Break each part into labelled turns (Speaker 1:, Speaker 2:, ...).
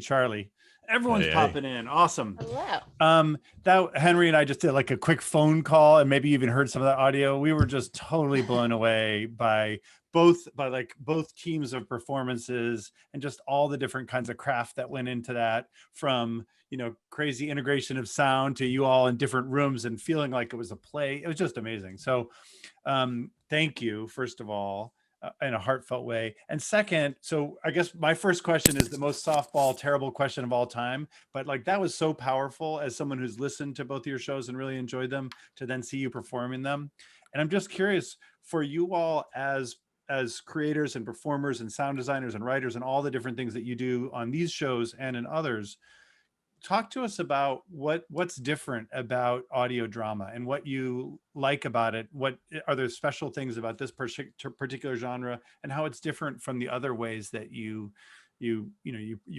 Speaker 1: Charlie. Everyone's popping in. Awesome.
Speaker 2: Hello.
Speaker 1: That Henry and I just did like a quick phone call, and maybe you even heard some of that audio. We were just totally blown away by both teams of performances and just all the different kinds of craft that went into that, from, you know, crazy integration of sound to you all in different rooms and feeling like it was a play. It was just amazing. So thank you, first of all, in a heartfelt way. And second, so I guess my first question is the most softball, terrible question of all time, but like that was so powerful as someone who's listened to both of your shows and really enjoyed them, to then see you performing them. And I'm just curious, for you all as creators and performers and sound designers and writers and all the different things that you do on these shows and in others, talk to us about what's different about audio drama and what you like about it. What are there special things about this particular genre, and how it's different from the other ways that you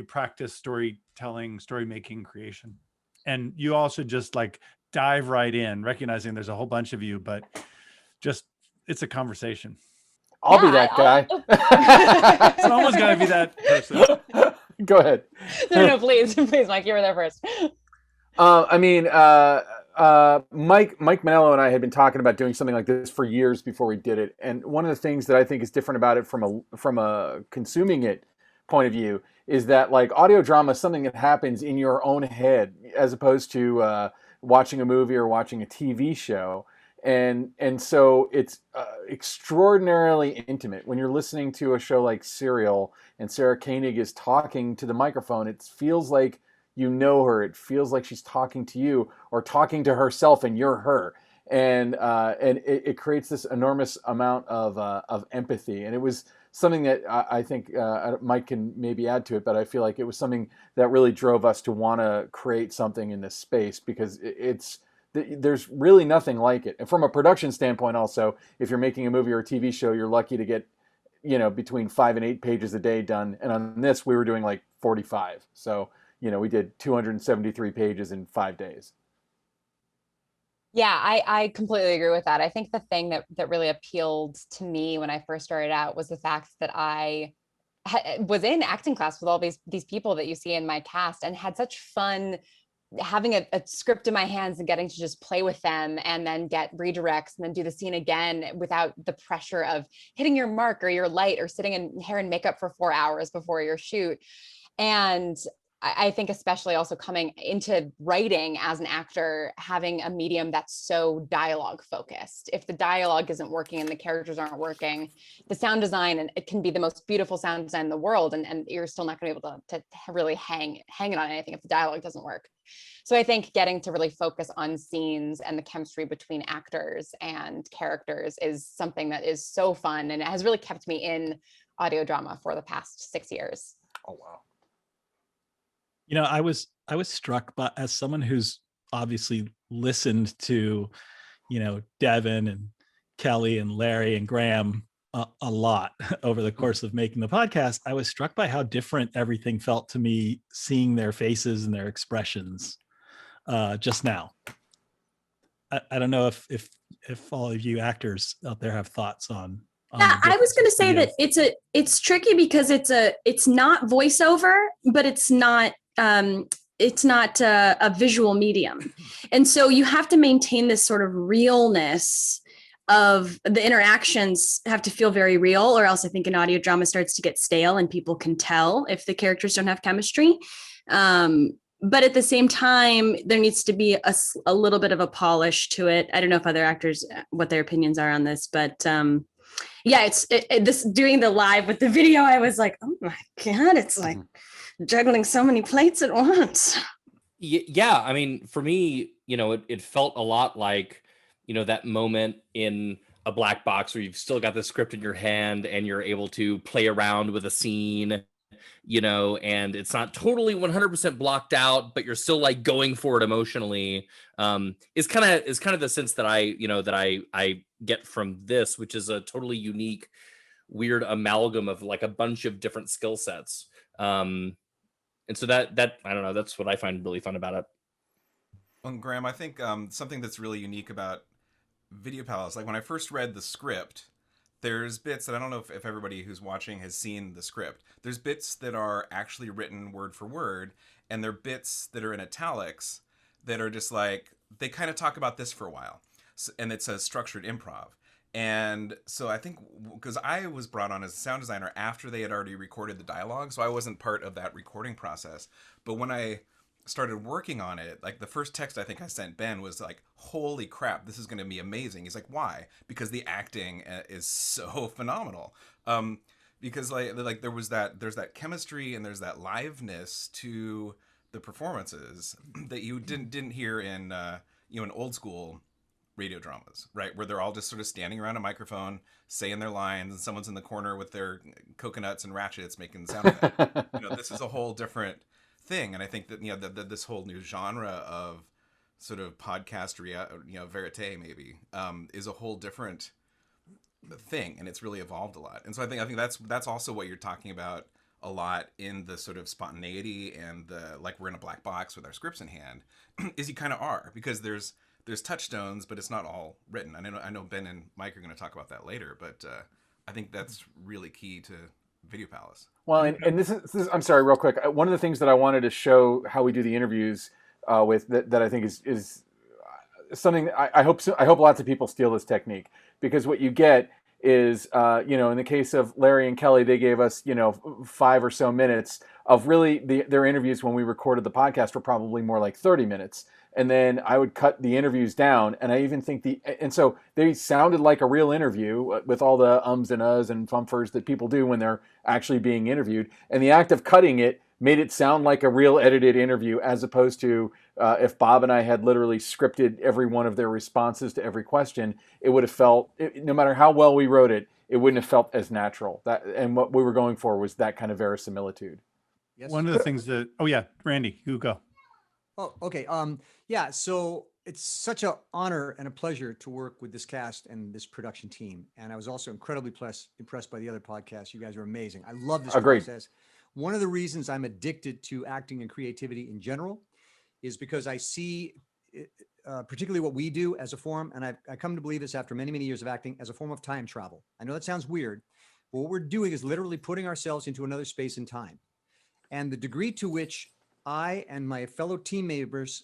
Speaker 1: practice storytelling, story making, creation? And you all should just like dive right in, recognizing there's a whole bunch of you, but just, it's a conversation.
Speaker 3: I'll be that guy.
Speaker 1: Someone's got to be that person.
Speaker 3: Go ahead.
Speaker 2: No, please, Mike, you were there first.
Speaker 3: Mike Manello and I had been talking about doing something like this for years before we did it. And one of the things that I think is different about it from a consuming it point of view is that like audio drama is something that happens in your own head, as opposed to watching a movie or watching a TV show. And so it's extraordinarily intimate. When you're listening to a show like Serial and Sarah Koenig is talking to the microphone, it feels like you know her. It feels like she's talking to you or talking to herself, and you're her. And it creates this enormous amount of empathy. And it was something that I think Mike can maybe add to it, but I feel like it was something that really drove us to want to create something in this space, because there's really nothing like it. And from a production standpoint also, if you're making a movie or a TV show, you're lucky to get, between 5 and 8 pages a day done. And on this, we were doing like 45. So, we did 273 pages in 5 days.
Speaker 2: Yeah, I completely agree with that. I think the thing that really appealed to me when I first started out was the fact that I was in acting class with all these people that you see in my cast, and had such fun having a script in my hands and getting to just play with them, and then get redirects and then do the scene again without the pressure of hitting your mark or your light or sitting in hair and makeup for 4 hours before your shoot. And I think especially also coming into writing as an actor, having a medium that's so dialogue focused. If the dialogue isn't working and the characters aren't working, the sound design, and it can be the most beautiful sound design in the world, and you're still not going to be able to really hang it on anything if the dialogue doesn't work. So I think getting to really focus on scenes and the chemistry between actors and characters is something that is so fun, and it has really kept me in audio drama for the past 6 years.
Speaker 3: Oh, wow.
Speaker 4: I was struck by, as someone who's obviously listened to, Devin and Kelly and Larry and Graham a lot over the course of making the podcast. I was struck by how different everything felt to me, seeing their faces and their expressions just now. I don't know if all of you actors out there have thoughts on.
Speaker 5: Yeah, I was going to say that it's tricky because it's not voiceover, but it's not a visual medium. And so you have to maintain this sort of realness of the interactions, have to feel very real, or else I think an audio drama starts to get stale and people can tell if the characters don't have chemistry. But at the same time, there needs to be a little bit of a polish to it. I don't know if other actors, what their opinions are on this, but yeah, this doing the live with the video, I was like, oh my God, it's like juggling so many plates at once.
Speaker 6: Yeah, I mean, for me, it felt a lot like, that moment in a black box where you've still got the script in your hand and you're able to play around with a scene, and it's not totally 100% blocked out, but you're still like going for it emotionally. Is kind of the sense that I get from this, which is a totally unique, weird amalgam of like a bunch of different skill sets. And so that I don't know, that's what I find really fun about it.
Speaker 7: Well, Graham, I think something that's really unique about Video Palace, like when I first read the script, there's bits that I don't know if everybody who's watching has seen the script. There's bits that are actually written word for word, and there are bits that are in italics that are just like, they kind of talk about this for a while. And it's a structured improv. And so I think, because I was brought on as a sound designer after they had already recorded the dialogue, so I wasn't part of that recording process. But when I started working on it, like the first text I think I sent Ben was like, holy crap, this is going to be amazing. He's like, why? Because the acting is so phenomenal. Because like there's that chemistry and there's that liveness to the performances that you didn't hear in in old school radio dramas, right? Where they're all just sort of standing around a microphone, saying their lines, and someone's in the corner with their coconuts and ratchets making sound effects. This is a whole different thing. And I think that, this whole new genre of sort of podcast, verite maybe, is a whole different thing. And it's really evolved a lot. And so I think that's also what you're talking about a lot in the sort of spontaneity and the, like, we're in a black box with our scripts in hand, is you kind of are, because there's touchstones, but it's not all written. And I know Ben and Mike are going to talk about that later, but I think that's really key to Video Palace.
Speaker 3: Well, and this is I'm sorry, real quick. One of the things that I wanted to show how we do the interviews with that I think is something I hope lots of people steal this technique, because what you get is in the case of Larry and Kelly, they gave us 5 or so minutes of really their interviews. When we recorded the podcast were probably more like 30 minutes. And then I would cut the interviews down, and I even think and so they sounded like a real interview with all the ums and uhs and fumfers that people do when they're actually being interviewed. And the act of cutting it made it sound like a real edited interview, as opposed to if Bob and I had literally scripted every one of their responses to every question, it would have felt, no matter how well we wrote it, it wouldn't have felt as natural. And what we were going for was that kind of verisimilitude.
Speaker 1: Yes. One of the things that, Randy, you go.
Speaker 8: Oh, okay. Yeah. So it's such an honor and a pleasure to work with this cast and this production team. And I was also incredibly impressed by the other podcasts. You guys are amazing. I love this process. One of the reasons I'm addicted to acting and creativity in general is because I see particularly what we do as a form, and I come to believe this after many, many years of acting, as a form of time travel. I know that sounds weird, but what we're doing is literally putting ourselves into another space and time. And the degree to which I and my fellow team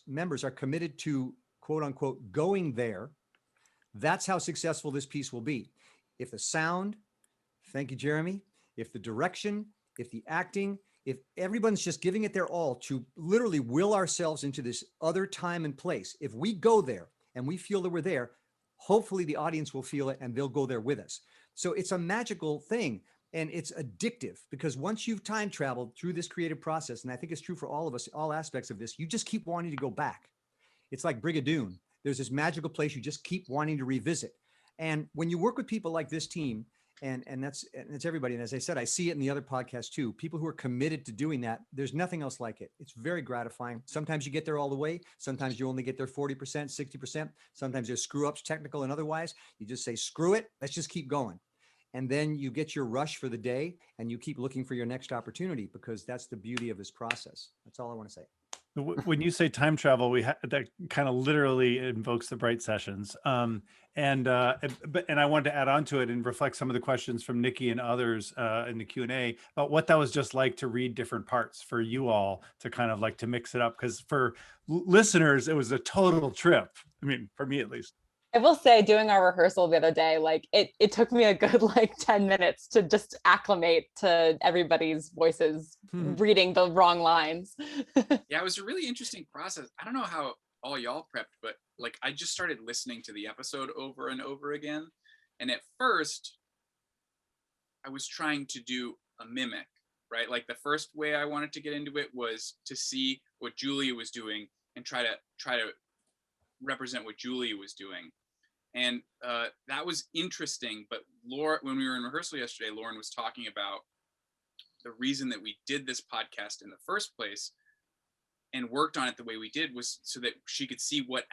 Speaker 8: members are committed to, quote unquote, going there, that's how successful this piece will be. If the sound, thank you, Jeremy, if the direction, if the acting, if everyone's just giving it their all to literally will ourselves into this other time and place, if we go there and we feel that we're there, hopefully the audience will feel it and they'll go there with us. So it's a magical thing. And it's addictive, because once you've time traveled through this creative process, and I think it's true for all of us, all aspects of this, you just keep wanting to go back. It's like Brigadoon. There's this magical place you just keep wanting to revisit. And when you work with people like this team, and that's everybody. And as I said, I see it in the other podcasts too. People who are committed to doing that, there's nothing else like it. It's very gratifying. Sometimes you get there all the way. Sometimes you only get there 40%, 60%. Sometimes there's screw ups, technical and otherwise. You just say, screw it. Let's just keep going. And then you get your rush for the day and you keep looking for your next opportunity, because that's the beauty of this process. That's all I want to say.
Speaker 1: When you say time travel, that kind of literally invokes the Bright Sessions. And I wanted to add on to it and reflect some of the questions from Nikki and others in the Q&A about what that was just like to read different parts for you all, to kind of like to mix it up. Because for listeners, it was a total trip. I mean, for me at least.
Speaker 2: I will say, doing our rehearsal the other day, like it took me a good 10 minutes to just acclimate to everybody's voices reading the wrong lines.
Speaker 9: Yeah, it was a really interesting process. I don't know how all y'all prepped, but I just started listening to the episode over and over again. And at first, I was trying to do a mimic, right? Like the first way I wanted to get into it was to see what Julia was doing and try to represent what Julia was doing. And that was interesting. But when we were in rehearsal yesterday, Lauren was talking about the reason that we did this podcast in the first place and worked on it the way we did was so that she could see what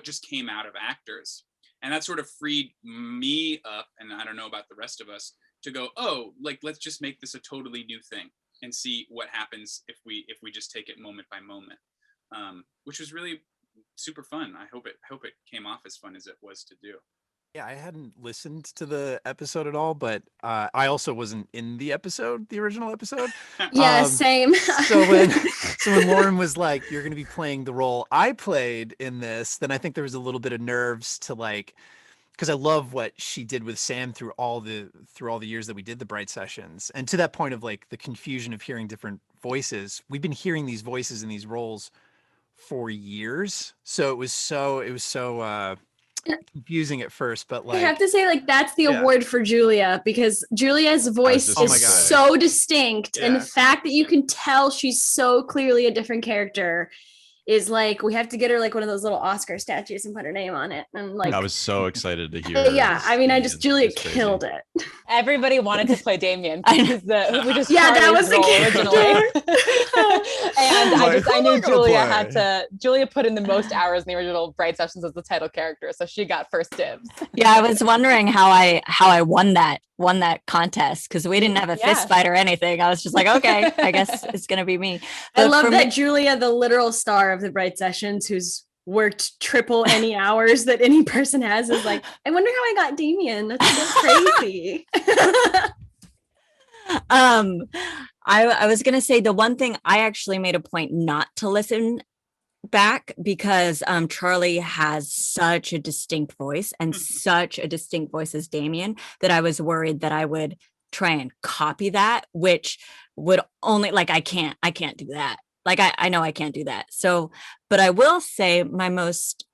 Speaker 9: just came out of actors. And that sort of freed me up, and I don't know about the rest of us, to go, let's just make this a totally new thing and see what happens if we just take it moment by moment, which was really super fun. I hope it came off as fun as it was to do.
Speaker 10: Yeah, I hadn't listened to the episode at all, but I also wasn't in the episode, the original episode.
Speaker 5: Yeah, same.
Speaker 10: So when Lauren was like, "You're going to be playing the role I played in this," then I think there was a little bit of nerves to like, because I love what she did with Sam through all the years that we did the Bright sessions, and to that point of like the confusion of hearing different voices. We've been hearing these voices in these roles for years, so it was so confusing at first, but
Speaker 5: I
Speaker 10: like,
Speaker 5: have to say, like, that's the
Speaker 10: Yeah.
Speaker 5: award for Julia, because Julia's voice
Speaker 11: just
Speaker 10: Oh
Speaker 5: is
Speaker 10: my God.
Speaker 5: so distinct. And the
Speaker 10: Yeah.
Speaker 5: fact that you can tell she's so clearly a different character is like, we have to get her like one of those little Oscar statues and put her name on it. And like,
Speaker 11: I was so excited to hear.
Speaker 5: yeah, I mean, Julia
Speaker 11: It's crazy.
Speaker 5: killed it.
Speaker 2: Everybody wanted to play Damien,
Speaker 5: I
Speaker 2: which is
Speaker 5: Yeah, that
Speaker 2: Charlie's
Speaker 5: was the
Speaker 2: role
Speaker 5: character.
Speaker 2: originally. And
Speaker 11: Like, who
Speaker 2: I
Speaker 11: am
Speaker 2: knew
Speaker 11: I gonna play?
Speaker 2: Julia put in the most hours in the original Bright sessions as the title character, so she got first dibs.
Speaker 12: Yeah, I was wondering how I won that contest, because we didn't have a
Speaker 2: Yeah.
Speaker 12: fist fight or anything. I was just like, okay, I guess it's gonna be me.
Speaker 5: I
Speaker 12: But
Speaker 5: love
Speaker 12: for
Speaker 5: that
Speaker 12: me-
Speaker 5: Julia, the literal star of the Bright Sessions, who's worked triple any hours that any person has, is like, I wonder how I got Damien. That's so crazy.
Speaker 12: I was gonna say the one thing I actually made a point not to listen back, because Charlie has such a distinct voice and such a distinct voice as Damien, that I was worried that I would try and copy that, which would only, like, I can't do that. Like, I know I can't do that. So, but I will say my most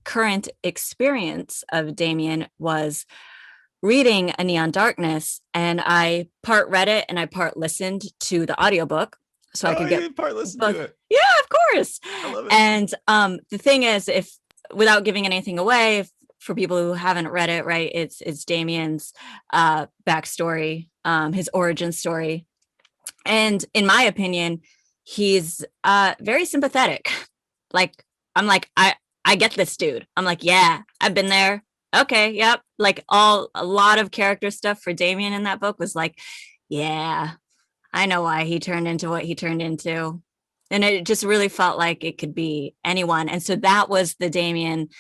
Speaker 12: current experience of Damien was reading A Neon Darkness, and I part read it and I part listened to the audiobook so I could get
Speaker 11: part listen
Speaker 12: both.
Speaker 11: to it.
Speaker 12: Yeah, of course.
Speaker 11: I love it.
Speaker 12: And the thing is, if without giving anything away, for people who haven't read it, right, it's Damien's backstory, his origin story. And in my opinion, he's very sympathetic. Like, I'm like, I get this dude. I'm like, yeah, I've been there. Okay, yep. Like, a lot of character stuff for Damien in that book was like, yeah, I know why he turned into what he turned into. And it just really felt like it could be anyone. And so that was the Damien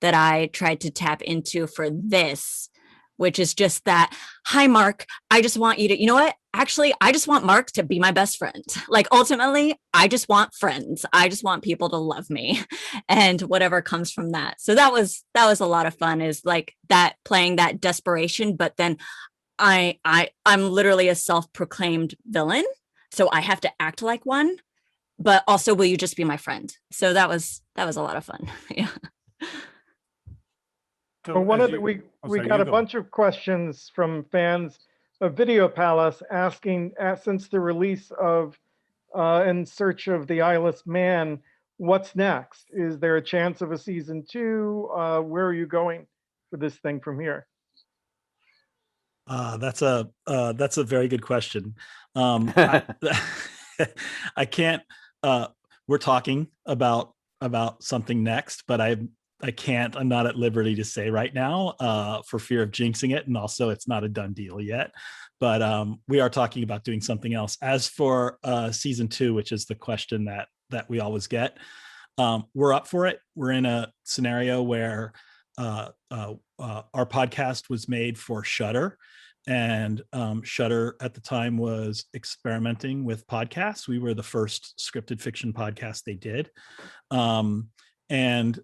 Speaker 12: that I tried to tap into for this, which is just that, hi, Mark, I just want you to, you know what? Actually, I just want Mark to be my best friend. Like, ultimately, I just want friends. I just want people to love me and whatever comes from that. So that was a lot of fun, is like that, playing that desperation, but then I'm literally a self-proclaimed villain. So I have to act like one, but also, will you just be my friend? So that was a lot of fun. Yeah.
Speaker 1: So
Speaker 13: Well,
Speaker 1: as you-
Speaker 13: we
Speaker 1: sorry,
Speaker 13: got
Speaker 1: you
Speaker 13: a
Speaker 1: go.
Speaker 13: bunch of questions from fans of Video Palace asking, since the release of In Search of the Eyeless Man, what's next? Is there a chance of a season 2? Where are you going with this thing from here?
Speaker 4: That's a very good question. I can't. We're talking about something next, but I can't. I'm not at liberty to say right now for fear of jinxing it, and also it's not a done deal yet. But we are talking about doing something else. As for season 2, which is the question that we always get, we're up for it. We're in a scenario where our podcast was made for Shudder, and Shudder at the time was experimenting with podcasts. We were the first scripted fiction podcast they did, and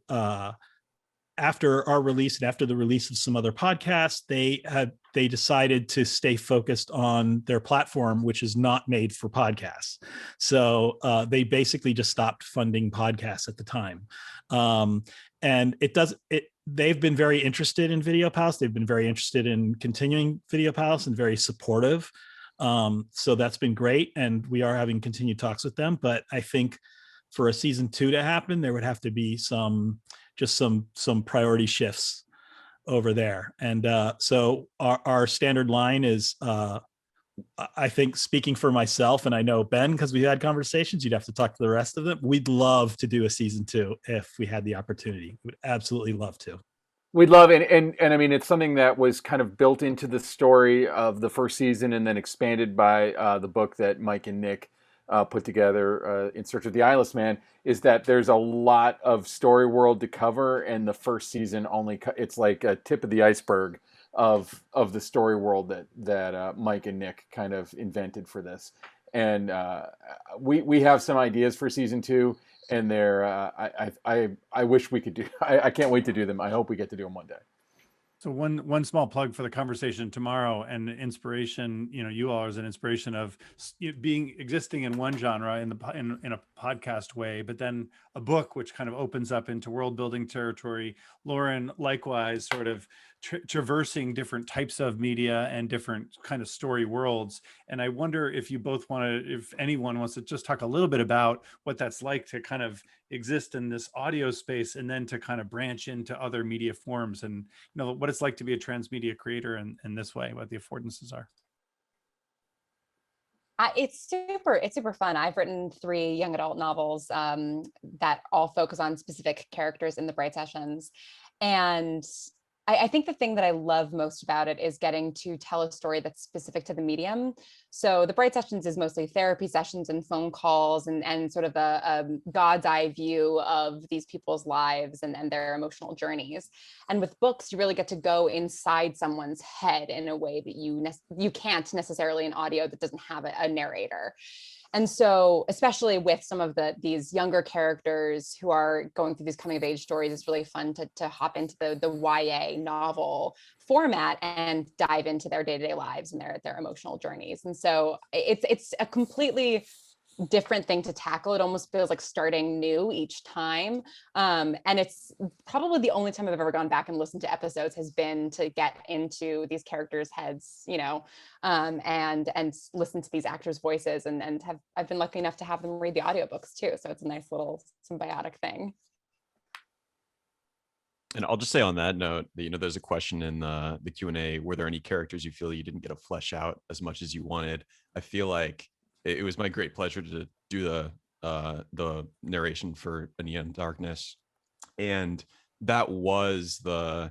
Speaker 4: after our release and after the release of some other podcasts, they decided to stay focused on their platform, which is not made for podcasts. So they basically just stopped funding podcasts at the time. And they've been very interested in Video Palace. They've been very interested in continuing Video Palace and very supportive. So that's been great. And we are having continued talks with them. But I think for a season 2 to happen, there would have to be some priority shifts over there. And so our standard line is, I think, speaking for myself, and I know Ben, because we had conversations, you'd have to talk to the rest of them. We'd love to do a season 2 if we had the opportunity. We'd absolutely love to.
Speaker 3: We'd love, and I mean, it's something that was kind of built into the story of the first season and then expanded by the book that Mike and Nick put together in Search of the Eyeless Man, is that there's a lot of story world to cover, and the first season only it's like a tip of the iceberg of the story world that Mike and Nick kind of invented for this. And we have some ideas for season 2, and they're I wish we could do. I can't wait to do them. I hope we get to do them one day.
Speaker 1: So one small plug for the conversation tomorrow, and inspiration, you all as an inspiration of existing in one genre in a podcast way, but then a book which kind of opens up into world building territory. Lauren, likewise, sort of traversing different types of media and different kind of story worlds. And I wonder if you both if anyone wants to just talk a little bit about what that's like to kind of exist in this audio space, and then to kind of branch into other media forms, and what it's like to be a transmedia creator in this way, what the affordances are.
Speaker 2: It's super fun. I've written 3 young adult novels that all focus on specific characters in the Bright Sessions. And I think the thing that I love most about it is getting to tell a story that's specific to the medium. So the Bright Sessions is mostly therapy sessions and phone calls and sort of a God's eye view of these people's lives and their emotional journeys. And with books, you really get to go inside someone's head in a way that you can't necessarily in audio that doesn't have a narrator. And so, especially with some of these younger characters who are going through these coming of age stories, it's really fun to hop into the YA novel format and dive into their day-to-day lives and their emotional journeys. And so it's a completely different thing to tackle. It almost feels like starting new each time. And it's probably the only time I've ever gone back and listened to episodes has been to get into these characters' heads, and listen to these actors' voices, and I've been lucky enough to have them read the audiobooks too. So it's a nice little symbiotic thing.
Speaker 11: And I'll just say on that note, there's a question in the Q&A. Were there any characters you feel you didn't get to flesh out as much as you wanted? I feel like it was my great pleasure to do the narration for A Neon Darkness, and that was the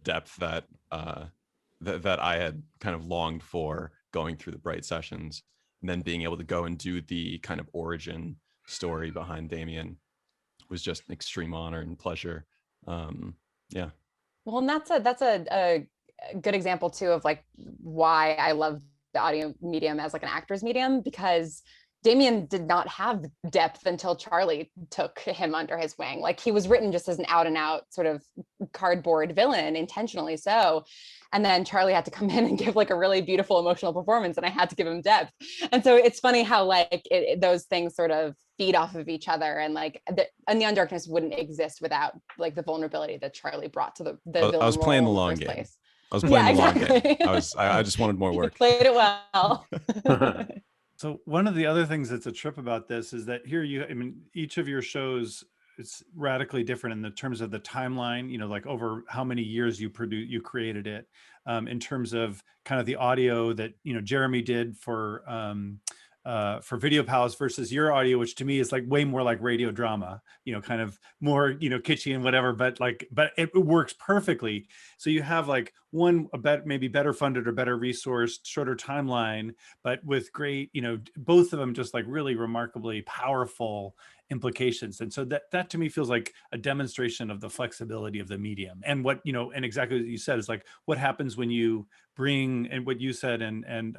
Speaker 11: depth that I had kind of longed for going through the Bright Sessions, and then being able to go and do the kind of origin story behind Damien was just an extreme honor and pleasure. Yeah.
Speaker 2: Well, and that's a good example too of like why I love the audio medium as like an actor's medium, because Damien did not have depth until Charlie took him under his wing. Like he was written just as an out and out sort of cardboard villain, intentionally so. And then Charlie had to come in and give like a really beautiful emotional performance, and I had to give him depth. And so it's funny how like those things sort of feed off of each other, and like A Neon Darkness wouldn't exist without like the vulnerability that Charlie brought to the villain.
Speaker 11: I was playing the long game. I was playing the long game. I just wanted more work.
Speaker 2: You played it well.
Speaker 1: So one of the other things that's a trip about this is that here each of your shows, it's radically different in the terms of the timeline, like over how many years you created it, in terms of kind of the audio that, Jeremy did for Video Palace versus your audio, which to me is like way more like radio drama, kind of more, kitschy and whatever, but it works perfectly. So you have like maybe better funded or better resourced, shorter timeline, but with great, both of them just like really remarkably powerful implications. And so that to me feels like a demonstration of the flexibility of the medium, and what, and exactly what you said is like what happens when you bring, and what you said and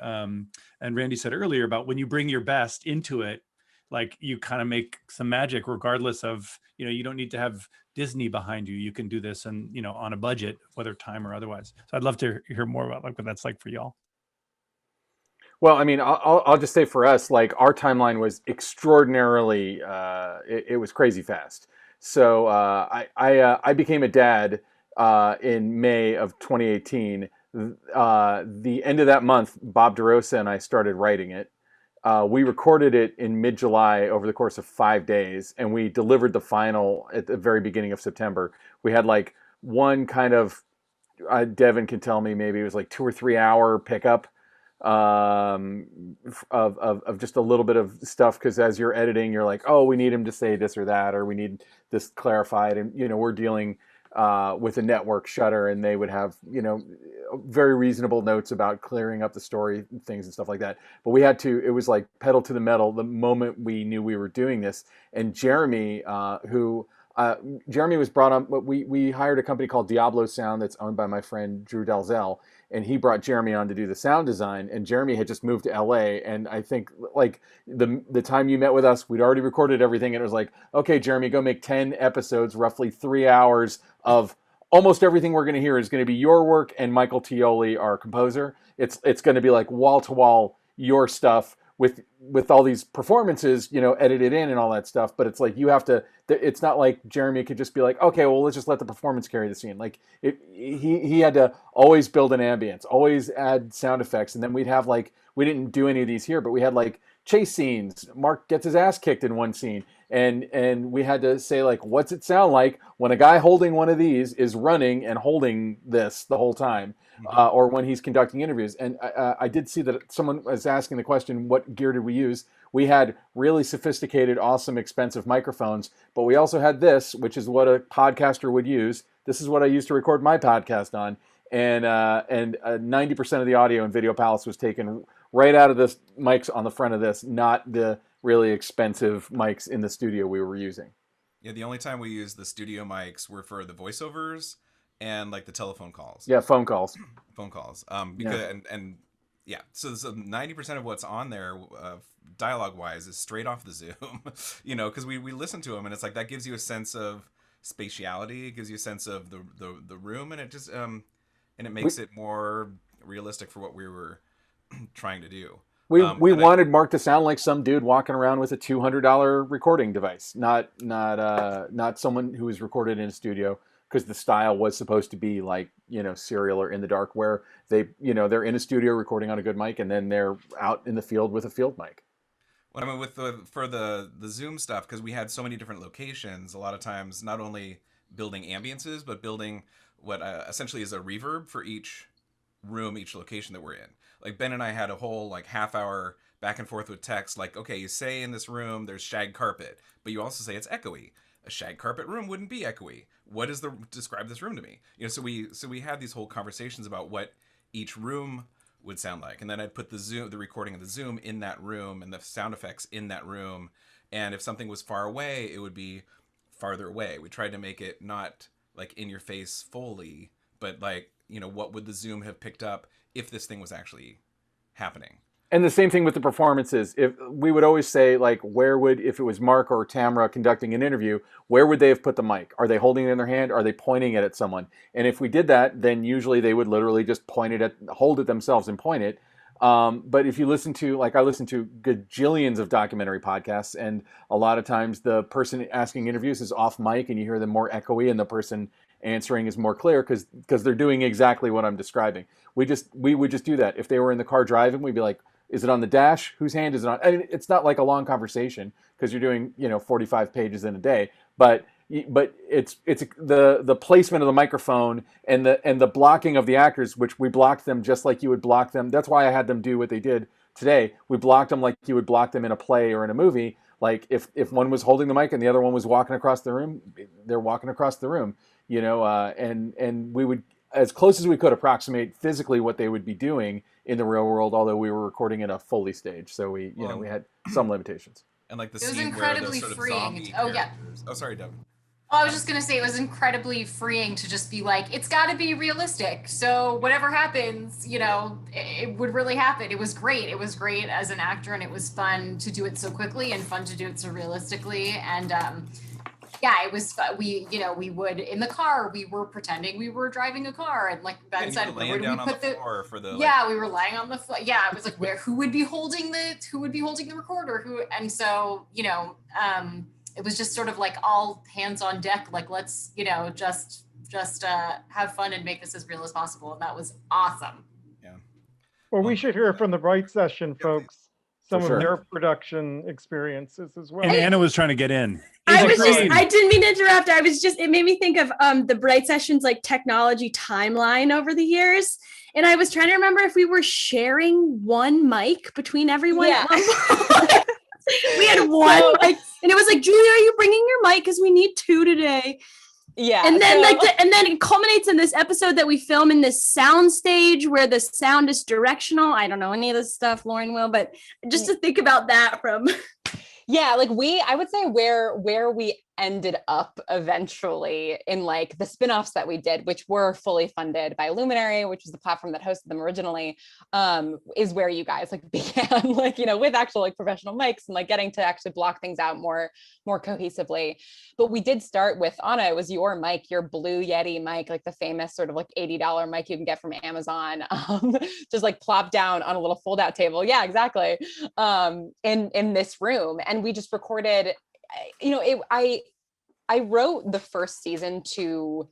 Speaker 1: Randy said earlier about when you bring your best into it, like you kind of make some magic regardless of, you don't need to have Disney behind you. You can do this and, on a budget, whether time or otherwise. So I'd love to hear more about like what that's like for y'all.
Speaker 3: Well, I mean, I'll just say for us, like our timeline was extraordinarily, it was crazy fast. So I became a dad in May of 2018. The end of that month, Bob DeRosa and I started writing it. We recorded it in mid-July over the course of 5 days, and we delivered the final at the very beginning of September. We had like one kind of, Devin can tell me, maybe it was like 2 or 3 hour pickup of just a little bit of stuff, because as you're editing, you're like, oh, we need him to say this or that, or we need this clarified, and we're dealing with a network shutter, and they would have, you know, very reasonable notes about clearing up the story things and stuff like that. But we had to, it was like pedal to the metal the moment we knew we were doing this. And Jeremy, Jeremy was brought on, we hired a company called Diablo Sound that's owned by my friend Drew Dalzell, and he brought Jeremy on to do the sound design. And Jeremy had just moved to LA, and I think like the time you met with us, we'd already recorded everything, and it was like, okay, Jeremy, go make 10 episodes, roughly 3 hours of almost everything we're going to hear is going to be your work and Michael Tioli, our composer. It's going to be like wall to wall your stuff with all these performances, you know, edited in and all that stuff. But it's like you have to. It's not like Jeremy could just be like, okay, well, let's just let the performance carry the scene. Like he had to always build an ambience, always add sound effects, and then we'd have like, we didn't do any of these here, but we had like chase scenes. Mark gets his ass kicked in one scene, and we had to say like, what's it sound like when a guy holding one of these is running and holding this the whole time, or when he's conducting interviews. And I did see that someone was asking the question, what gear did we use? We had really sophisticated, awesome, expensive microphones, but we also had this, which is what a podcaster would use. This is what I used to record my podcast on, and 90% of the audio in Video Palace was taken right out of this mics on the front of this, not the really expensive mics in the studio we were using.
Speaker 7: Yeah, the only time we used the studio mics were for the voiceovers and like the telephone calls.
Speaker 3: Yeah, phone calls.
Speaker 7: Phone calls. Because yeah, so 90% of what's on there, dialogue wise, is straight off the Zoom. You know, because we listen to them, and it's like that gives you a sense of spatiality, it gives you a sense of the room, and it just and it makes it more realistic for what we were trying to do.
Speaker 3: We wanted Mark to sound like some dude walking around with a $200 recording device, not someone who was recorded in a studio, because the style was supposed to be like, you know, Serial or In the Dark, where they, you know, they're in a studio recording on a good mic, and then they're out in the field with a field mic.
Speaker 7: Well, I mean, for the Zoom stuff, because we had so many different locations, a lot of times not only building ambiences, but building what essentially is a reverb for each room, each location that we're in. Like Ben and I had a whole like half hour back and forth with text, like, okay, you say in this room there's shag carpet, but you also say it's echoey. A shag carpet room wouldn't be echoey. What is describe this room to me? You know, so we had these whole conversations about what each room would sound like, and then I'd put the recording of the Zoom in that room and the sound effects in that room, and if something was far away, it would be farther away. We tried to make it not like in your face Foley, but like, you know, what would the Zoom have picked up if this thing was actually happening?
Speaker 3: And the same thing with the performances. If we would always say, like, if it was Mark or Tamara conducting an interview, where would they have put the mic? Are they holding it in their hand? Are they pointing it at someone? And if we did that, then usually they would literally just hold it themselves and point it. But if you listen to, like, I listen to gajillions of documentary podcasts, and a lot of times the person asking interviews is off mic, and you hear them more echoey, and the person answering is more clear because they're doing exactly what I'm describing. We would just do that. If they were in the car driving, we'd be like, is it on the dash? Whose hand is it on? And it's not like a long conversation because you're doing, you know, 45 pages in a day, but it's the placement of the microphone and the blocking of the actors, which we blocked them just like you would block them. That's why I had them do what they did today. We blocked them like you would block them in a play or in a movie. Like if one was holding the mic and the other one was walking across the room, they're walking across the room, you know, and we would, as close as we could, approximate physically what they would be doing in the real world, although we were recording in a Foley stage, so we had some limitations.
Speaker 7: And like the
Speaker 14: it was
Speaker 7: scene
Speaker 14: incredibly
Speaker 7: where the sort of
Speaker 14: freeing.
Speaker 7: zombie
Speaker 14: Oh yeah.
Speaker 7: characters... Oh, sorry, Devin.
Speaker 14: Oh, I was just gonna say it was incredibly freeing to just be like, it's got to be realistic. So whatever happens, you know, it would really happen. It was great. It was great as an actor, and it was fun to do it so quickly and fun to do it so realistically. And yeah, it was fun. We would in the car, we were pretending we were driving a car, and like Ben said, where do we put the floor for the? Yeah, we were lying on the floor. Yeah, it was like who would be holding the recorder? And so, you know, it was just sort of like all hands on deck. Like, let's, you know, just have fun and make this as real as possible. And that was awesome.
Speaker 7: Yeah.
Speaker 13: Well, we should hear from the Bright Session folks some
Speaker 3: For sure.
Speaker 13: of their production experiences as well.
Speaker 1: And Anna was trying to get in.
Speaker 5: I didn't mean to interrupt. It made me think of the Bright Sessions like technology timeline over the years. And I was trying to remember if we were sharing one mic between everyone.
Speaker 2: Yeah.
Speaker 5: We had one mic, and it was like, Julia, are you bringing your mic? Because we need two today.
Speaker 2: Yeah.
Speaker 5: And then
Speaker 2: so-
Speaker 5: and then it culminates in this episode that we film in this sound stage where the sound is directional. I don't know any of this stuff, Lauren will, but just to think about that from
Speaker 2: yeah, like I would say where we ended up eventually in like the spin-offs that we did, which were fully funded by Luminary, which is the platform that hosted them originally, is where you guys like began, like, you know, with actual like professional mics and like getting to actually block things out more cohesively. But we did start with, Anna, it was your mic, your Blue Yeti mic, like the famous sort of like $80 mic you can get from Amazon, just like plopped down on a little fold out table. Yeah, exactly. In this room. And we just recorded, you know, I wrote the first season to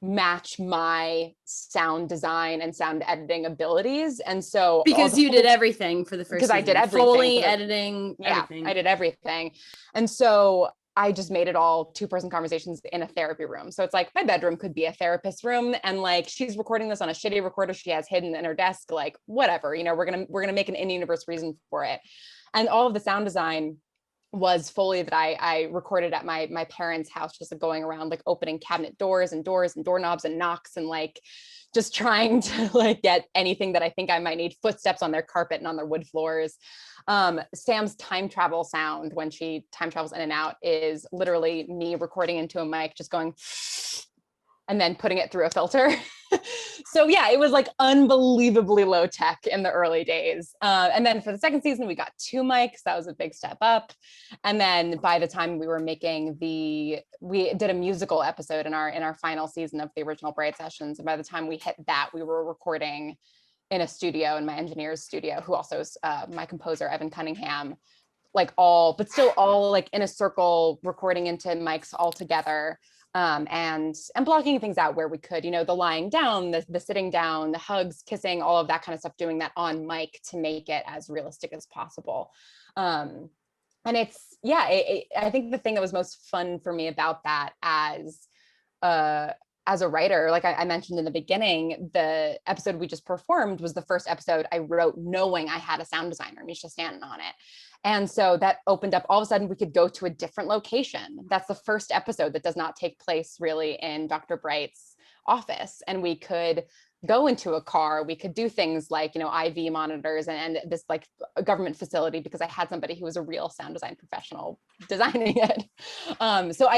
Speaker 2: match my sound design and sound editing abilities. And so
Speaker 5: because you did everything for the first season.
Speaker 2: I did everything.
Speaker 5: Foley, editing, everything.
Speaker 2: Yeah, I did everything. And so I just made it all two-person conversations in a therapy room. So it's like my bedroom could be a therapist room, and like she's recording this on a shitty recorder she has hidden in her desk, like whatever, you know, we're gonna make an in-universe reason for it. And all of the sound design was Foley that I recorded at my parents' house, just like going around, like opening cabinet doors and doorknobs and knocks, and like just trying to like get anything that I think I might need, footsteps on their carpet and on their wood floors. Sam's time travel sound when she time travels in and out is literally me recording into a mic, just going and then putting it through a filter. So yeah, it was like unbelievably low tech in the early days. And then for the second season, we got 2 mics. That was a big step up. And then by the time we were making we did a musical episode in our final season of the original Bright Sessions. And by the time we hit that, we were recording in a studio, in my engineer's studio, who also is my composer, Evan Cunningham, like but still all like in a circle, recording into mics all together. And blocking things out where we could, you know, the lying down, the sitting down, the hugs, kissing, all of that kind of stuff, doing that on mic to make it as realistic as possible. And it's, yeah, I think the thing that was most fun for me about that as a writer, like I mentioned in the beginning, the episode we just performed was the first episode I wrote knowing I had a sound designer, Misha Stanton, on it. And so that opened up, all of a sudden we could go to a different location. That's the first episode that does not take place really in Dr. Bright's office. And we could go into a car, we could do things like, you know, IV monitors and this like a government facility, because I had somebody who was a real sound design professional designing it. So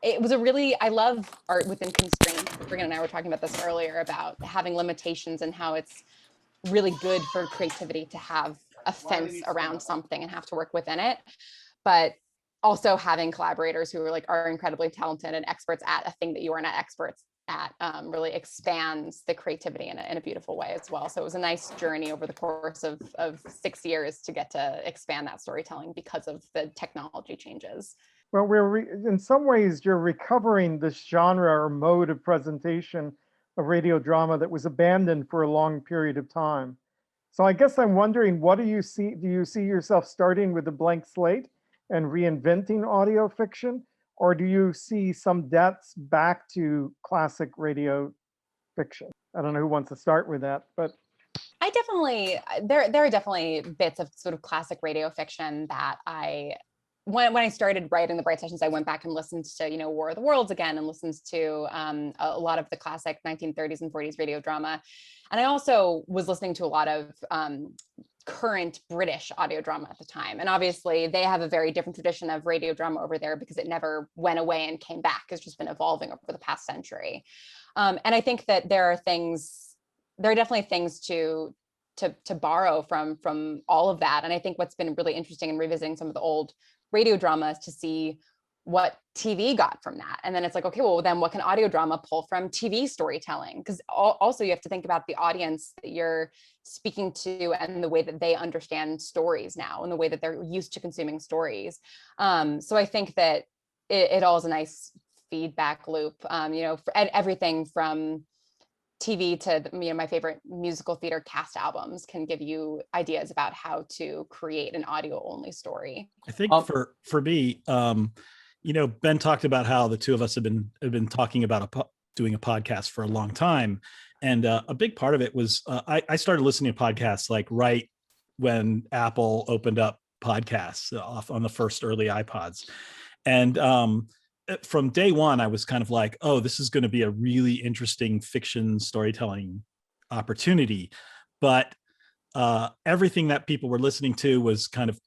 Speaker 2: it was I love art within constraints. Brigham and I were talking about this earlier about having limitations and how it's really good for creativity to have a fence around something and have to work within it. But also having collaborators who are incredibly talented and experts at a thing that you are not experts at really expands the creativity in a beautiful way as well. So it was a nice journey over the course of 6 years to get to expand that storytelling because of the technology changes.
Speaker 13: Well, in some ways, you're recovering this genre or mode of presentation of radio drama that was abandoned for a long period of time. So I guess I'm wondering, what do you see? Do you see yourself starting with a blank slate and reinventing audio fiction? Or do you see some debts back to classic radio fiction? I don't know who wants to start with that, but
Speaker 2: I definitely, there are definitely bits of sort of classic radio fiction that when I started writing the Bright Sessions, I went back and listened to, you know, War of the Worlds again, and listened to a lot of the classic 1930s and 40s radio drama. And I also was listening to a lot of current British audio drama at the time. And obviously they have a very different tradition of radio drama over there because it never went away and came back. It's just been evolving over the past century. And I think that there are definitely things to borrow from all of that. And I think what's been really interesting in revisiting some of the old radio dramas to see what TV got from that. And then it's like, okay, well, then what can audio drama pull from TV storytelling? Because also you have to think about the audience that you're speaking to and the way that they understand stories now and the way that they're used to consuming stories. So I think that it all is a nice feedback loop, you know, for everything from TV to, you know, my favorite musical theater cast albums can give you ideas about how to create an audio only story.
Speaker 4: I think for me, you know, Ben talked about how the two of us have been talking about doing a podcast for a long time. And a big part of it was I started listening to podcasts like right when Apple opened up podcasts off on the first early iPods. And from day one, I was kind of like, oh, this is going to be a really interesting fiction storytelling opportunity. But everything that people were listening to was kind of,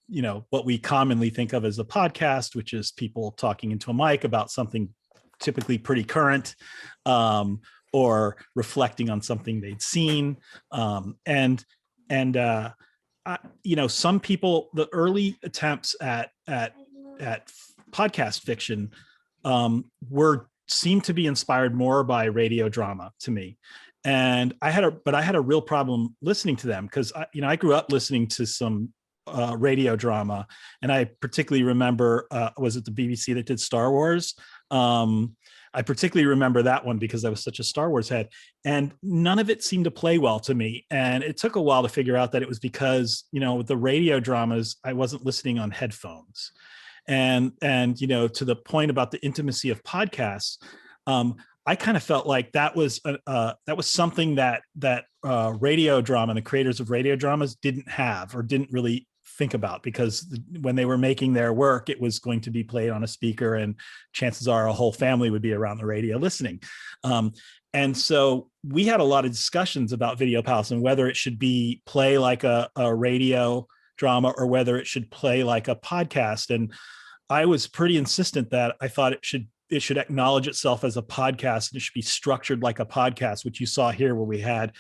Speaker 4: what we commonly think of as a podcast, which is people talking into a mic about something typically pretty current, or reflecting on something they'd seen. Some people, the early attempts at podcast fiction seemed to be inspired more by radio drama to me. And I had a real problem listening to them because I grew up listening to some radio drama, and I particularly remember was it the BBC that did Star Wars? I particularly remember that one because I was such a Star Wars head, and none of it seemed to play well to me. And it took a while to figure out that it was because with the radio dramas, I wasn't listening on headphones, and to the point about the intimacy of podcasts. I kind of felt like that was something that radio drama and the creators of radio dramas didn't have or didn't really think about, because when they were making their work, it was going to be played on a speaker, and chances are a whole family would be around the radio listening. And so we had a lot of discussions about Video Palace and whether it should play like a radio drama or whether it should play like a podcast. And I was pretty insistent that I thought it should acknowledge itself as a podcast, and it should be structured like a podcast, which you saw here where we had,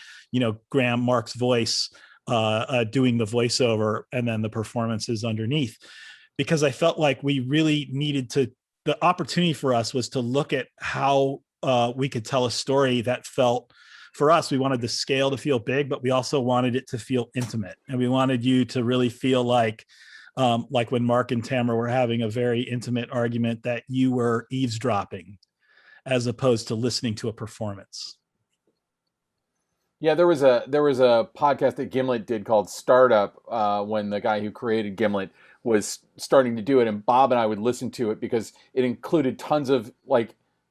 Speaker 4: Graham Mark's voice doing the voiceover and then the performances underneath, because I felt like we really the opportunity for us was to look at how we could tell a story that felt, for us, we wanted the scale to feel big, but we also wanted it to feel intimate. And we wanted you to really feel like when Mark and Tamara were having a very intimate argument, that you were eavesdropping as opposed to listening to a performance.
Speaker 3: Yeah, there was a podcast that Gimlet did called Startup when the guy who created Gimlet was starting to do it, and Bob and I would listen to it because it included tons of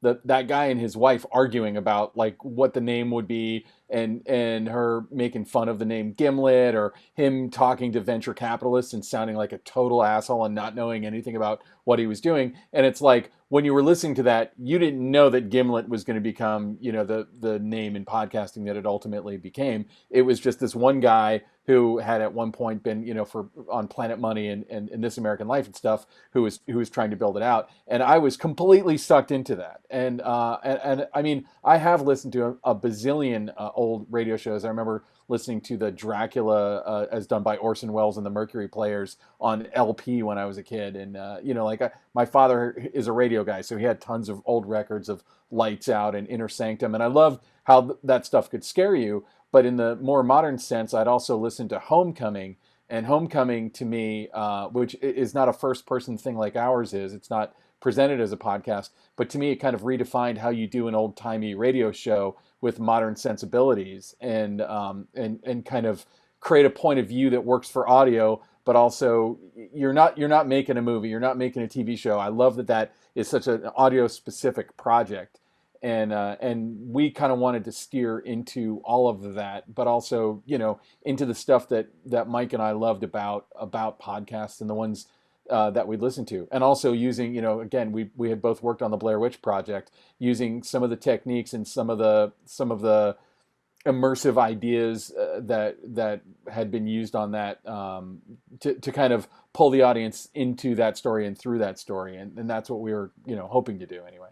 Speaker 3: that guy and his wife arguing about what the name would be, and her making fun of the name Gimlet, or him talking to venture capitalists and sounding like a total asshole and not knowing anything about what he was doing. And it's like, when you were listening to that, you didn't know that Gimlet was going to become, the name in podcasting that it ultimately became. It was just this one guy who had at one point been, on Planet Money and This American Life and stuff, who was trying to build it out. And I was completely sucked into that. And I mean, I have listened to a bazillion old radio shows. I remember listening to the Dracula as done by Orson Welles and the Mercury Players on LP when I was a kid. And, my father is a radio guy, so he had tons of old records of Lights Out and Inner Sanctum. And I love how that stuff could scare you. But in the more modern sense, I'd also listen to Homecoming. And Homecoming, to me, which is not a first-person thing like ours is, it's not presented as a podcast, but to me, it kind of redefined how you do an old-timey radio show with modern sensibilities, and kind of create a point of view that works for audio, but also you're not making a movie, you're not making a TV show. I love that is such an audio-specific project. And we kind of wanted to steer into all of that, but also, into the stuff that Mike and I loved about podcasts and the ones that we listened to. And also using, again, we had both worked on the Blair Witch Project, using some of the techniques and some of the immersive ideas that had been used on that to kind of pull the audience into that story and through that story. And that's what we were, hoping to do anyway.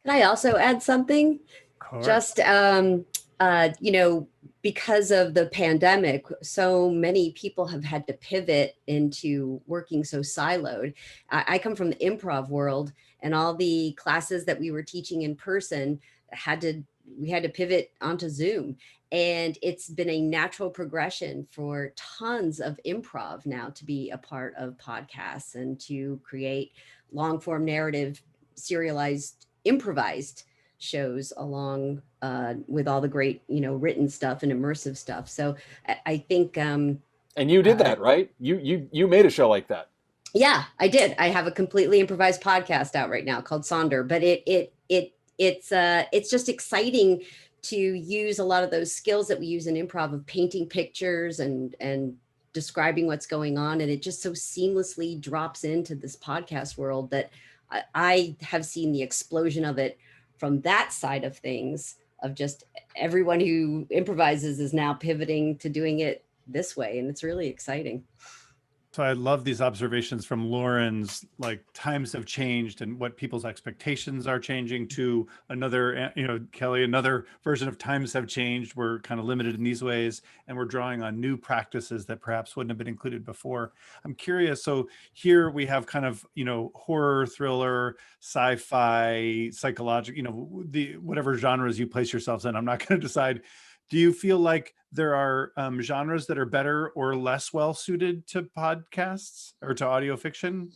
Speaker 15: Can I also add something? Just, because of the pandemic, so many people have had to pivot into working so siloed. I come from the improv world, and all the classes that we were teaching in person we had to pivot onto Zoom. And it's been a natural progression for tons of improv now to be a part of podcasts and to create long form narrative, serialized, improvised shows along with all the great, written stuff and immersive stuff. So I think. And
Speaker 3: you did that, right? You made a show like that.
Speaker 15: Yeah, I did. I have a completely improvised podcast out right now called Sonder, but it's just exciting to use a lot of those skills that we use in improv of painting pictures and describing what's going on. And it just so seamlessly drops into this podcast world that I have seen the explosion of it from that side of things, of just everyone who improvises is now pivoting to doing it this way. And it's really exciting.
Speaker 1: So I love these observations from Lauren's, like times have changed and what people's expectations are changing, to another, Kelly, another version of times have changed. We're kind of limited in these ways, and we're drawing on new practices that perhaps wouldn't have been included before. I'm curious. So here we have kind of, horror, thriller, sci-fi, psychological, the whatever genres you place yourselves in. I'm not going to decide. Do you feel like there are genres that are better or less well suited to podcasts or to audio fiction?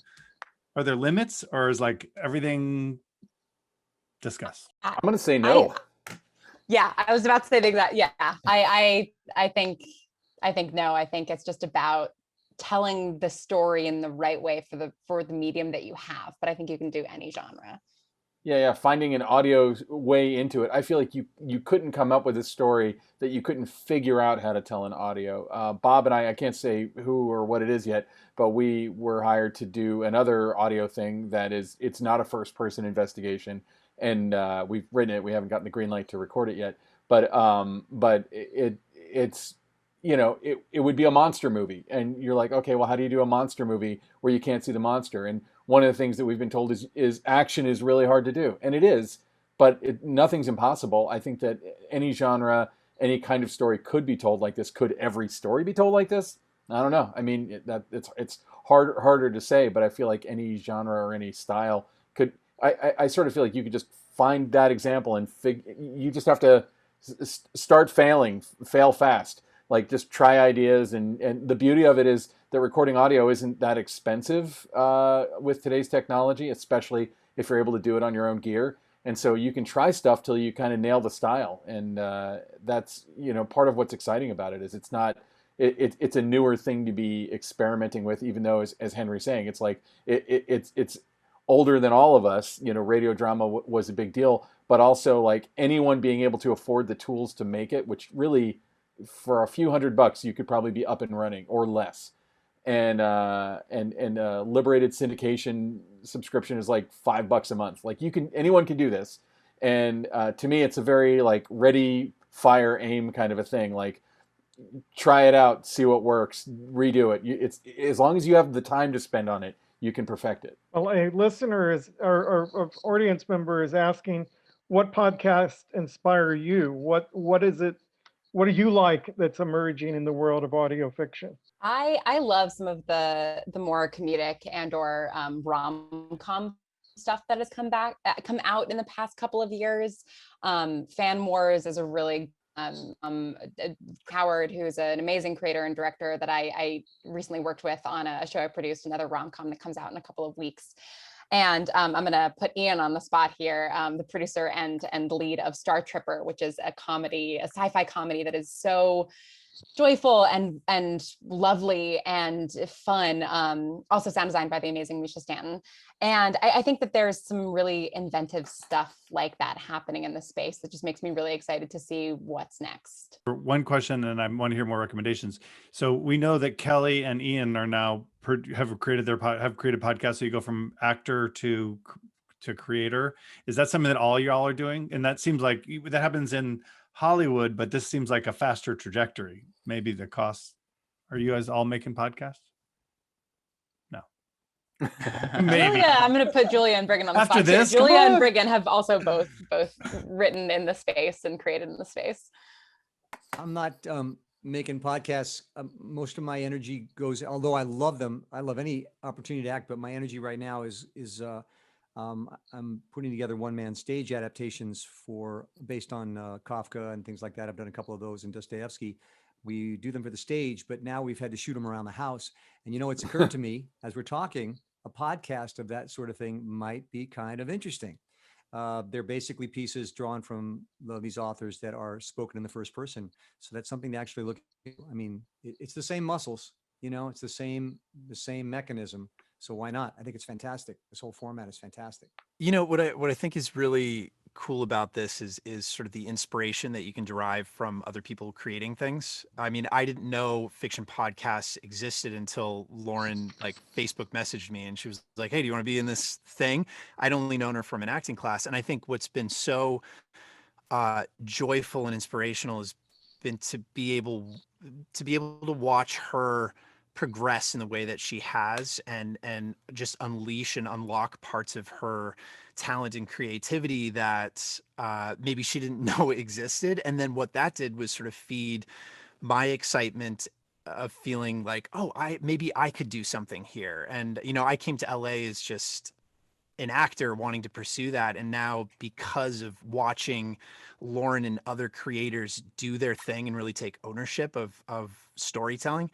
Speaker 1: Are there limits, or is like everything discussed?
Speaker 3: I'm going to say no.
Speaker 2: Yeah, I was about to say the exact. Yeah, I think no. I think it's just about telling the story in the right way for the medium that you have. But I think you can do any genre.
Speaker 3: Yeah, finding an audio way into it. I feel like you couldn't come up with a story that you couldn't figure out how to tell in audio. Bob and I can't say who or what it is yet, but we were hired to do another audio thing it's not a first-person investigation, and we've written it. We haven't gotten the green light to record it yet, but it's it would be a monster movie, and you're like, okay, well, how do you do a monster movie where you can't see the monster? And one of the things that we've been told is action is really hard to do, and it is, but nothing's impossible. I think that any genre, any kind of story could be told like this. Could every story be told like this? I don't know. I mean, it's harder to say, but I feel like any genre or any style could. I sort of feel like you could just find that example and you just have to start fail fast. Like, just try ideas, and the beauty of it is that recording audio isn't that expensive with today's technology, especially if you're able to do it on your own gear. And so you can try stuff till you kind of nail the style, and that's part of what's exciting about it. Is it's a newer thing to be experimenting with, even though, as Henry's saying, it's like it's older than all of us. Radio drama was a big deal, but also like anyone being able to afford the tools to make it, which really, for a few $100 you could probably be up and running, or less. And liberated syndication subscription is like $5 a month. Like, anyone can do this. And to me, it's a very like ready, fire, aim kind of a thing. Like, try it out, see what works, redo it. It's as long as you have the time to spend on it, you can perfect it.
Speaker 13: Well, a listener or audience member is asking, what podcast inspire you? What is it? What do you like that's emerging in the world of audio fiction?
Speaker 2: I love some of the more comedic and or rom-com stuff that has come out in the past couple of years. Fan Wars is a really Howard, who's an amazing creator and director that I recently worked with on a show I produced, another rom-com that comes out in a couple of weeks. And I'm going to put Ian on the spot here, the producer and lead of Star Tripper, which is a sci-fi comedy that is so joyful and lovely and fun. Also sound designed by the amazing Misha Stanton. And I think that there's some really inventive stuff like that happening in the space that just makes me really excited to see what's next.
Speaker 1: One question, and I want to hear more recommendations. So we know that Kelly and Ian are now have created podcasts. So you go from actor to creator. Is that something that all y'all are doing? And that seems like that happens in Hollywood, but this seems like a faster trajectory. Maybe the cost. Are you guys all making podcasts? No. Maybe.
Speaker 2: Julia, I'm going to put Julia and Brigham on the
Speaker 1: After
Speaker 2: spot.
Speaker 1: this,
Speaker 2: Julia and Brigham have also both written in the space and created in the space. I'm
Speaker 8: not making podcasts. Most of my energy goes, although I love them. I love any opportunity to act, but my energy right now is I'm putting together one-man stage adaptations based on Kafka and things like that. I've done a couple of those in Dostoevsky. We do them for the stage, but now we've had to shoot them around the house. And it's occurred to me as we're talking, a podcast of that sort of thing might be kind of interesting. They're basically pieces drawn from these authors that are spoken in the first person. So that's something to actually look at. I mean, it's the same muscles, it's the same mechanism. So why not? I think it's fantastic. This whole format is fantastic.
Speaker 10: What I think is really cool about this is sort of the inspiration that you can derive from other people creating things. I mean, I didn't know fiction podcasts existed until Lauren like Facebook messaged me and she was like, "Hey, do you want to be in this thing?" I'd only known her from an acting class, and I think what's been so joyful and inspirational has been to be able to watch her progress in the way that she has, and just unleash and unlock parts of her talent and creativity that maybe she didn't know existed. And then what that did was sort of feed my excitement of feeling like, oh, maybe I could do something here. And I came to LA as just an actor wanting to pursue that, and now because of watching Lauren and other creators do their thing and really take ownership of storytelling,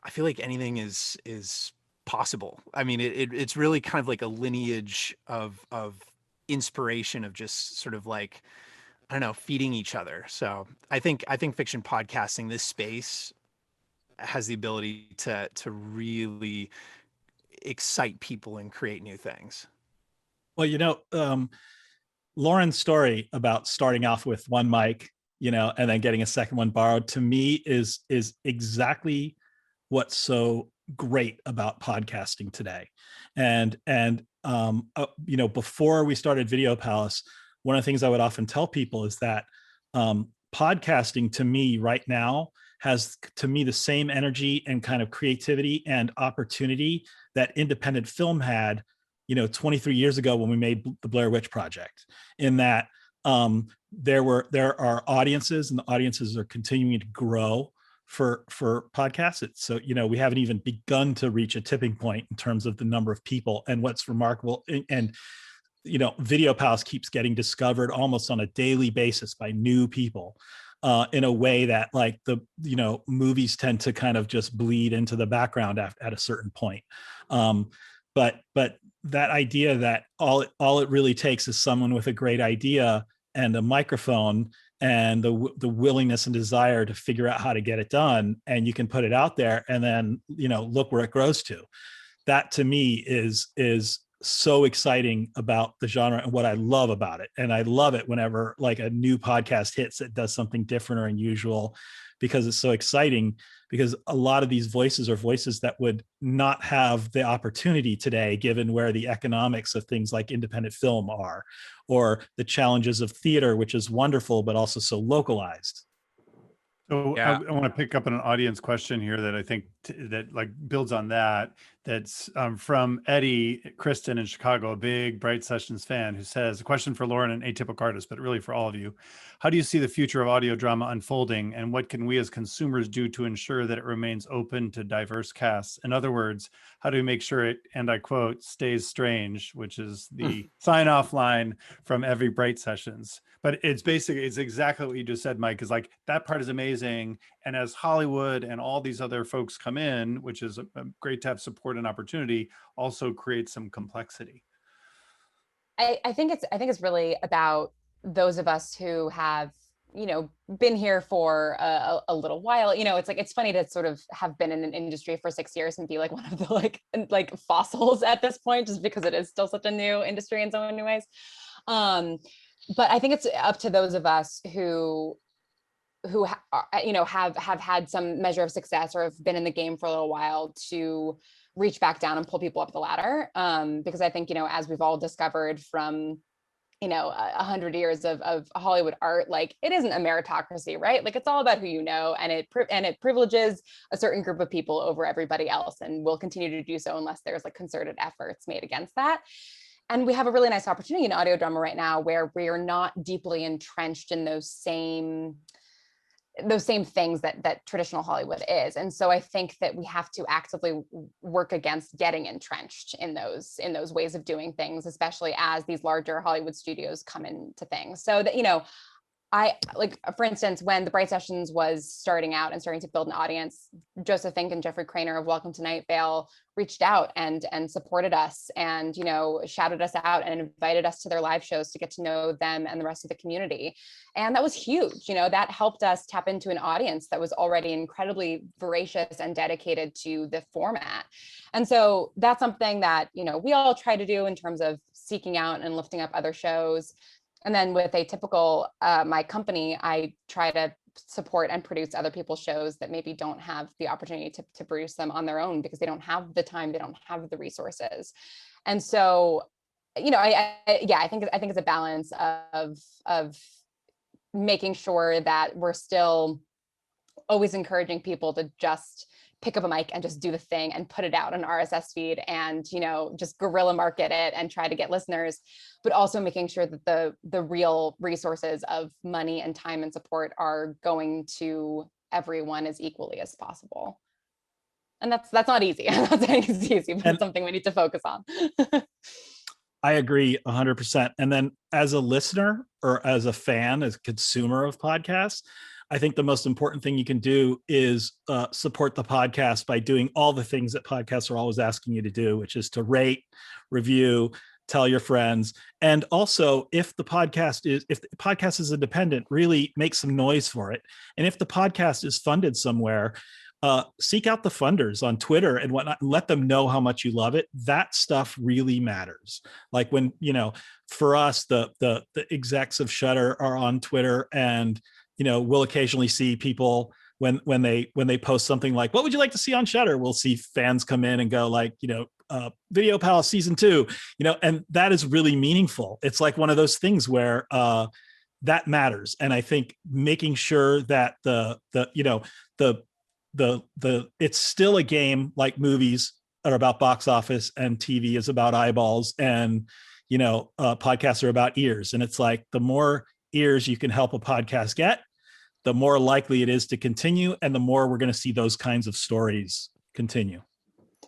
Speaker 10: I feel like anything is possible. I mean, it's really kind of like a lineage of inspiration, of just sort of like, I don't know, feeding each other. So I think fiction podcasting, this space, has the ability to really excite people and create new things.
Speaker 4: Well, Lauren's story about starting off with one mic, and then getting a second one borrowed, to me is exactly what's so great about podcasting today. And before we started Video Palace, one of the things I would often tell people is that podcasting to me right now has, to me, the same energy and kind of creativity and opportunity that independent film had 23 years ago when we made the Blair Witch Project, in that there are audiences, and the audiences are continuing to grow for podcasts. So, we haven't even begun to reach a tipping point in terms of the number of people. And what's remarkable, and Video Palace keeps getting discovered almost on a daily basis by new people, in a way that, like, the movies tend to kind of just bleed into the background at a certain point. But that idea that all it really takes is someone with a great idea and a microphone and the willingness and desire to figure out how to get it done, and you can put it out there, and then look where it grows to. That to me is so exciting about the genre and what I love about it. And I love it whenever like a new podcast hits that does something different or unusual, because it's so exciting, because a lot of these voices are voices that would not have the opportunity today, given where the economics of things like independent film are, or the challenges of theater, which is wonderful, but also so localized.
Speaker 1: So I want to pick up on an audience question here that I think that like builds on that. That's from Eddie Kristen in Chicago, a big Bright Sessions fan, who says, a question for Lauren and Atypical Artist, but really for all of you. How do you see the future of audio drama unfolding, and what can we as consumers do to ensure that it remains open to diverse casts? In other words, how do we make sure it, and I quote, stays strange, which is the sign-off line from every Bright Sessions. But it's exactly what you just said, Mike, is like, that part is amazing. And as Hollywood and all these other folks come in, which is great to have support and opportunity, also creates some complexity.
Speaker 2: I think it's really about those of us who have been here for a little while. It's funny to sort of have been in an industry for 6 years and be like one of the like fossils at this point, just because it is still such a new industry in so many ways. But I think it's up to those of us who have had some measure of success or have been in the game for a little while to reach back down and pull people up the ladder. Because I think, as we've all discovered from 100 years of Hollywood art, like, it isn't a meritocracy, right? Like, it's all about who you know, and it privileges a certain group of people over everybody else, and will continue to do so unless there's like concerted efforts made against that. And we have a really nice opportunity in audio drama right now where we are not deeply entrenched in those same things that traditional Hollywood is. And so I think that we have to actively work against getting entrenched in those ways of doing things, especially as these larger Hollywood studios come into things. So that, I, like, for instance, when the Bright Sessions was starting out and starting to build an audience, Joseph Fink and Jeffrey Craner of Welcome to Night Vale reached out and supported us, and shouted us out and invited us to their live shows to get to know them and the rest of the community. And that was huge. That helped us tap into an audience that was already incredibly voracious and dedicated to the format. And so that's something that we all try to do in terms of seeking out and lifting up other shows. And then with a typical, my company, I try to support and produce other people's shows that maybe don't have the opportunity to produce them on their own because they don't have the time, they don't have the resources. And so, you know, I think it's a balance of making sure that we're still always encouraging people to just pick up a mic and just do the thing and put it out on RSS feed and, you know, just guerrilla market it and try to get listeners, but also making sure that the real resources of money and time and support are going to everyone as equally as possible. And that's not easy. I'm not saying it's easy, but it's something we need to focus on.
Speaker 4: I agree 100%. And then as a listener or as a fan, as a consumer of podcasts, I think the most important thing you can do is support the podcast by doing all the things that podcasts are always asking you to do, which is to rate, review, tell your friends. And also, if the podcast is independent, really make some noise for it. And if the podcast is funded somewhere, seek out the funders on Twitter and whatnot, and let them know how much you love it. That stuff really matters. Like when, you know, for us, the execs of Shudder are on Twitter, and you know, we'll occasionally see people when they post something like, what would you like to see on Shudder? We'll see fans come in and go like, you know, Video Palace season 2, you know, and that is really meaningful. It's like one of those things where that matters. And I think making sure that it's still a game like movies are about box office and TV is about eyeballs, and, you know, podcasts are about ears. And it's like the more ears you can help a podcast get, the more likely it is to continue, and the more we're going to see those kinds of stories continue.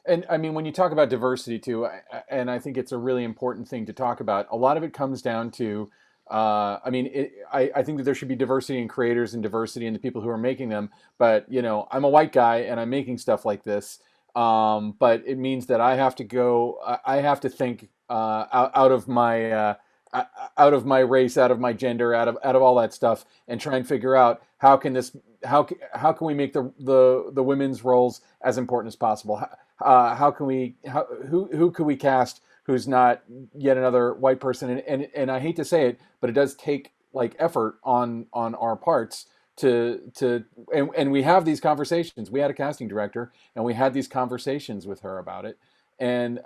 Speaker 3: And I mean, when you talk about diversity too, and I think it's a really important thing to talk about, a lot of it comes down to, I think that there should be diversity in creators and diversity in the people who are making them. But, you know, I'm a white guy and I'm making stuff like this. But it means that I have to think out of my race, out of my gender, out of all that stuff, and try and figure out how can we make the women's roles as important as possible. Who could we cast who's not yet another white person? And I hate to say it, but it does take like effort on our parts and we have these conversations. We had a casting director and we had these conversations with her about it. And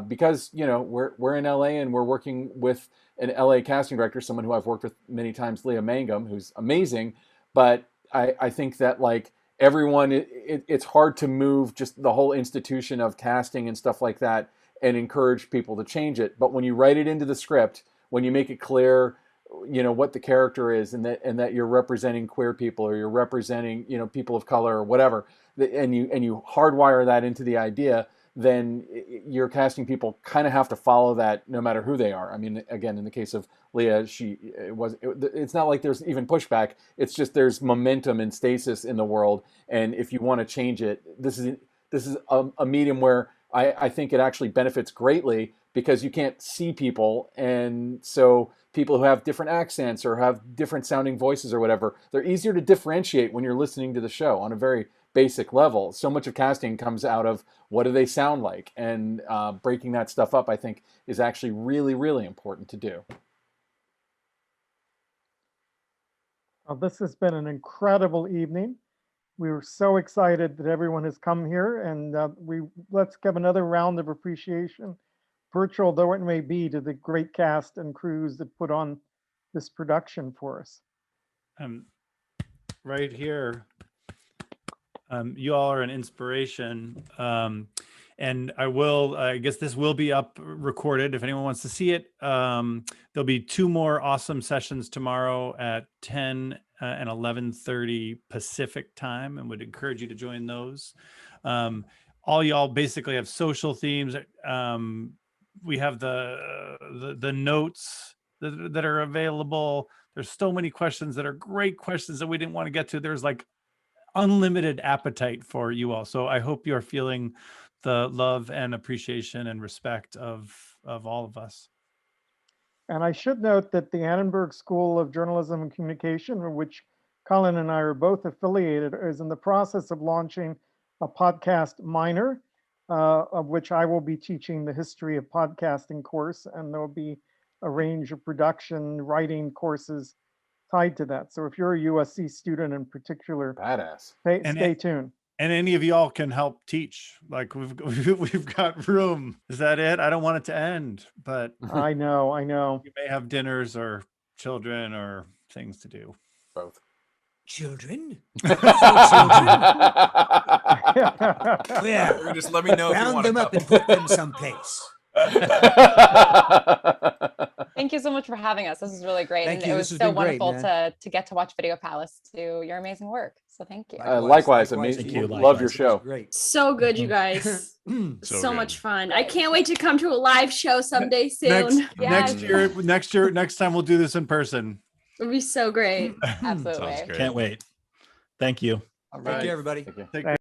Speaker 3: because, you know, we're in LA and we're working with an LA casting director, someone who I've worked with many times, Leah Mangum, who's amazing. But I think that like everyone, it's hard to move just the whole institution of casting and stuff like that and encourage people to change it. But when you write it into the script, when you make it clear, you know, what the character is, and that you're representing queer people, or you're representing, you know, people of color or whatever, and you hardwire that into the idea, then your casting people kind of have to follow that no matter who they are. I mean, again, in the case of Leah, it's not like there's even pushback. It's just there's momentum and stasis in the world. And if you want to change it, this is a medium where I think it actually benefits greatly, because you can't see people. And so people who have different accents or have different sounding voices or whatever, they're easier to differentiate when you're listening to the show on a very basic level. So much of casting comes out of what do they sound like, and breaking that stuff up, I think, is actually really, really important to do.
Speaker 13: Well, this has been an incredible evening. We were so excited that everyone has come here, and let's give another round of appreciation, virtual though it may be, to the great cast and crews that put on this production for us.
Speaker 1: Right here. You all are an inspiration. And I guess this will be up recorded if anyone wants to see it. There'll be 2 more awesome sessions tomorrow at 10 and 11:30 Pacific time, and would encourage you to join those. All y'all basically have social themes. We have the notes that are available. There's so many questions that are great questions that we didn't want to get to. There's like unlimited appetite for you all. So I hope you're feeling the love and appreciation and respect of all of us.
Speaker 13: And I should note that the Annenberg School of Journalism and Communication, which Colin and I are both affiliated, is in the process of launching a podcast minor, of which I will be teaching the history of podcasting course, and there will be a range of production writing courses tied to that. So if you're a USC student in particular,
Speaker 3: badass,
Speaker 13: stay tuned.
Speaker 1: And any of y'all can help teach. Like we've got room. Is that it? I don't want it to end, but
Speaker 13: I know.
Speaker 1: You may have dinners or children or things to do.
Speaker 3: Both.
Speaker 8: Children?
Speaker 7: Or just let me know if you
Speaker 8: round
Speaker 7: want
Speaker 8: them
Speaker 7: to
Speaker 8: up and put them someplace.
Speaker 2: Thank you so much for having us. This is really great.
Speaker 8: Thank
Speaker 2: and
Speaker 8: you.
Speaker 2: it
Speaker 8: This
Speaker 2: was
Speaker 8: has
Speaker 2: so
Speaker 8: been great,
Speaker 2: wonderful
Speaker 8: man.
Speaker 2: to get to watch Video Palace do your amazing work. So thank you.
Speaker 3: Likewise, amazing.
Speaker 4: Thank you,
Speaker 3: Love your
Speaker 4: likewise.
Speaker 3: show.
Speaker 8: Great.
Speaker 5: So good, you guys. so
Speaker 11: good.
Speaker 5: much fun. I can't wait to come to a live show someday soon.
Speaker 1: Next time we'll do this in person.
Speaker 5: It'll be so great.
Speaker 2: Absolutely.
Speaker 11: Sounds great.
Speaker 4: Can't wait. Thank you.
Speaker 1: All
Speaker 8: Thank
Speaker 1: right.
Speaker 8: you, everybody.
Speaker 3: Thank you.
Speaker 1: Take care.